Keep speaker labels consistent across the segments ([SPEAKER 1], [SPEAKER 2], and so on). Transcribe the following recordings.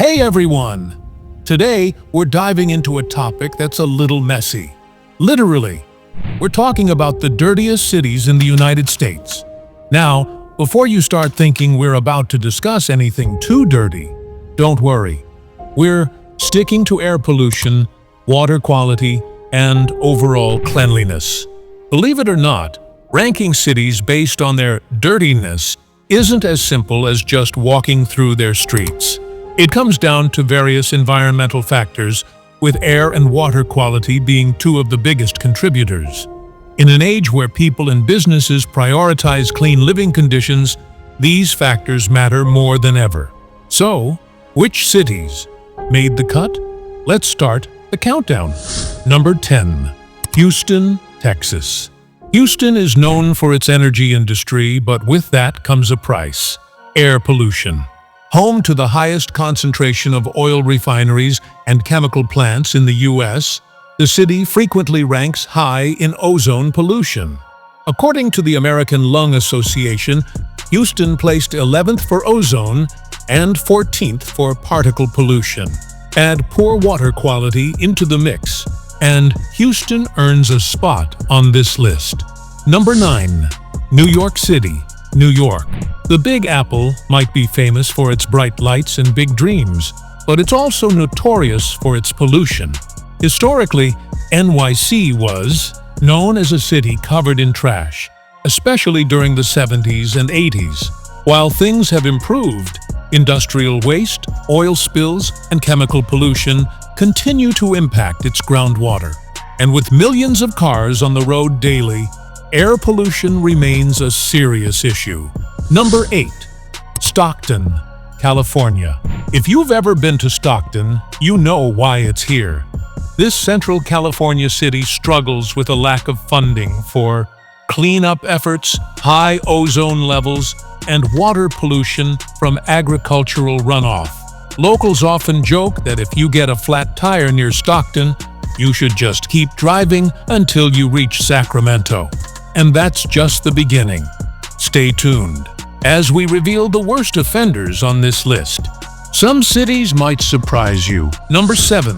[SPEAKER 1] Hey everyone! Today, we're diving into a topic that's a little messy. Literally, we're talking about the dirtiest cities in the United States. Now, before you start thinking we're about to discuss anything too dirty, don't worry. We're sticking to air pollution, water quality, and overall cleanliness. Believe it or not, ranking cities based on their dirtiness isn't as simple as just walking through their streets. It comes down to various environmental factors, with air and water quality being two of the biggest contributors. In an age where people and businesses prioritize clean living conditions, these factors matter more than ever. So, which cities made the cut? Let's start the countdown. Number 10. Houston, Texas. Houston is known for its energy industry, but with that comes a price: air pollution. Home to the highest concentration of oil refineries and chemical plants in the U.S., the city frequently ranks high in ozone pollution. According to the American Lung Association, Houston placed 11th for ozone and 14th for particle pollution. Add poor water quality into the mix, and Houston earns a spot on this list. Number 9. New York City, New York. The Big Apple might be famous for its bright lights and big dreams, but it's also notorious for its pollution. Historically, NYC was known as a city covered in trash, especially during the 70s and 80s. While things have improved, industrial waste, oil spills, and chemical pollution continue to impact its groundwater. And with millions of cars on the road daily, air pollution remains a serious issue. Number 8. Stockton, California. If you've ever been to Stockton, you know why it's here. This Central California city struggles with a lack of funding for cleanup efforts, high ozone levels, and water pollution from agricultural runoff. Locals often joke that if you get a flat tire near Stockton, you should just keep driving until you reach Sacramento. And that's just the beginning. Stay tuned as we reveal the worst offenders on this list. Some cities might surprise you. Number 7.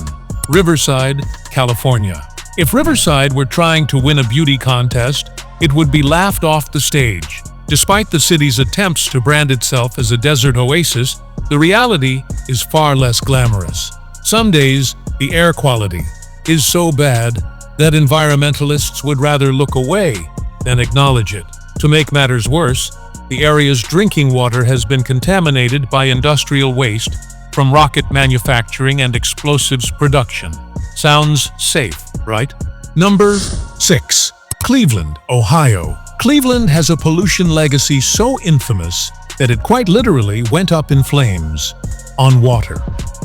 [SPEAKER 1] Riverside, California. If Riverside were trying to win a beauty contest, it would be laughed off the stage. Despite the city's attempts to brand itself as a desert oasis, the reality is far less glamorous. Some days, the air quality is so bad that environmentalists would rather look away than acknowledge it. To make matters worse, the area's drinking water has been contaminated by industrial waste from rocket manufacturing and explosives production. Sounds safe, right? Number 6. Cleveland, Ohio. Cleveland has a pollution legacy so infamous that it quite literally went up in flames on water.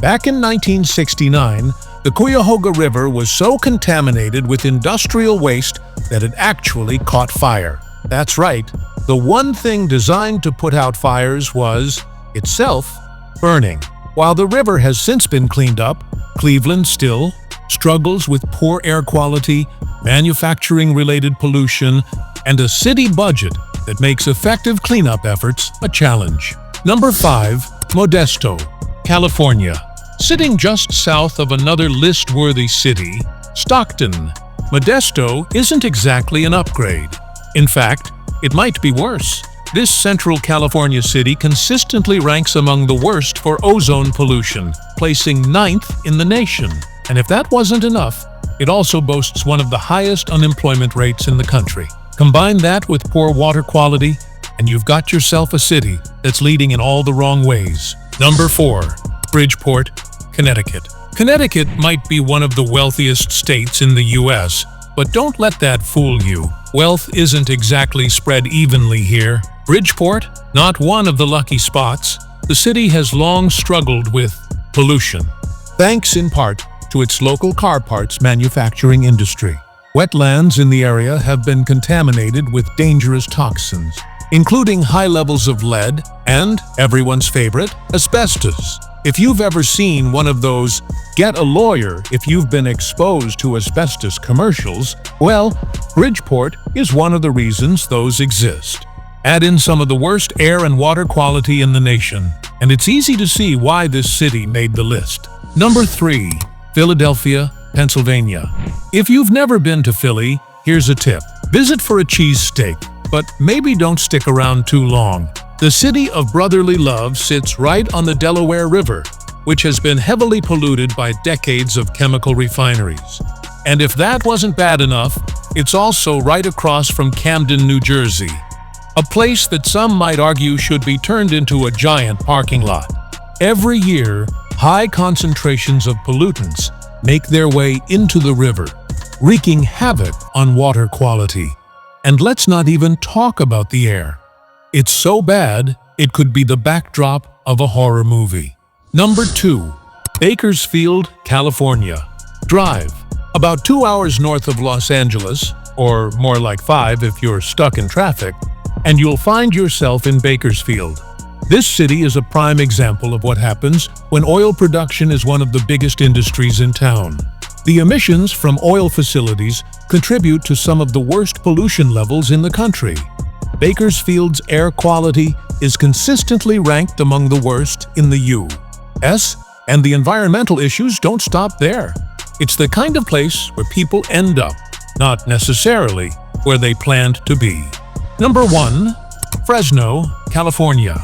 [SPEAKER 1] Back in 1969, the Cuyahoga River was so contaminated with industrial waste that it actually caught fire. That's right, the one thing designed to put out fires was, itself, burning. While the river has since been cleaned up, Cleveland still struggles with poor air quality, manufacturing-related pollution, and a city budget that makes effective cleanup efforts a challenge. Number 5. Modesto, California. Sitting just south of another list-worthy city, Stockton, Modesto isn't exactly an upgrade. In fact, it might be worse. This Central California city consistently ranks among the worst for ozone pollution, placing 9th in the nation. And if that wasn't enough, it also boasts one of the highest unemployment rates in the country. Combine that with poor water quality, and you've got yourself a city that's leading in all the wrong ways. Number 4. Bridgeport, Connecticut. Connecticut might be one of the wealthiest states in the U.S., but don't let that fool you. Wealth isn't exactly spread evenly here. Bridgeport, not one of the lucky spots. The city has long struggled with pollution, thanks in part to its local car parts manufacturing industry. Wetlands in the area have been contaminated with dangerous toxins, including high levels of lead and, everyone's favorite, asbestos. If you've ever seen one of those "get a lawyer if you've been exposed to asbestos" commercials, well, Bridgeport is one of the reasons those exist. Add in some of the worst air and water quality in the nation, and it's easy to see why this city made the list. Number 3. Philadelphia, Pennsylvania. If you've never been to Philly, here's a tip. Visit for a cheesesteak, but maybe don't stick around too long. The city of brotherly love sits right on the Delaware River, which has been heavily polluted by decades of chemical refineries. And if that wasn't bad enough, it's also right across from Camden, New Jersey, a place that some might argue should be turned into a giant parking lot. Every year, high concentrations of pollutants make their way into the river, wreaking havoc on water quality. And let's not even talk about the air. It's so bad, it could be the backdrop of a horror movie. Number 2. Bakersfield, California. Drive about 2 hours north of Los Angeles, or more like 5 if you're stuck in traffic, and you'll find yourself in Bakersfield. This city is a prime example of what happens when oil production is one of the biggest industries in town. The emissions from oil facilities contribute to some of the worst pollution levels in the country. Bakersfield's air quality is consistently ranked among the worst in the U.S., and the environmental issues don't stop there. It's the kind of place where people end up, not necessarily where they planned to be. Number 1. Fresno, California.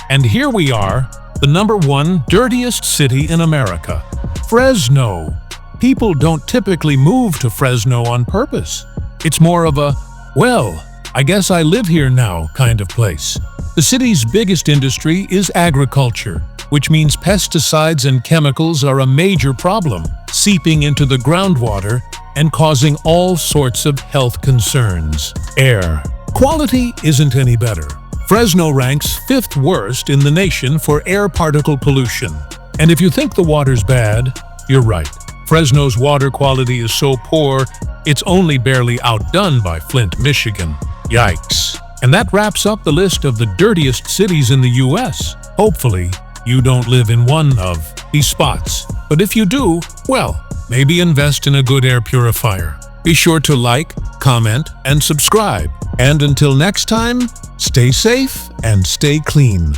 [SPEAKER 1] And here we are, the number 1 dirtiest city in America. Fresno. People don't typically move to Fresno on purpose. It's more of a, well, I guess I live here now kind of place. The city's biggest industry is agriculture, which means pesticides and chemicals are a major problem, seeping into the groundwater and causing all sorts of health concerns. Air quality isn't any better. Fresno ranks 5th worst in the nation for air particle pollution. And if you think the water's bad, you're right. Fresno's water quality is so poor, it's only barely outdone by Flint, Michigan. Yikes. And that wraps up the list of the dirtiest cities in the U.S. Hopefully, you don't live in one of these spots. But if you do, well, maybe invest in a good air purifier. Be sure to like, comment, and subscribe. And until next time, stay safe and stay clean.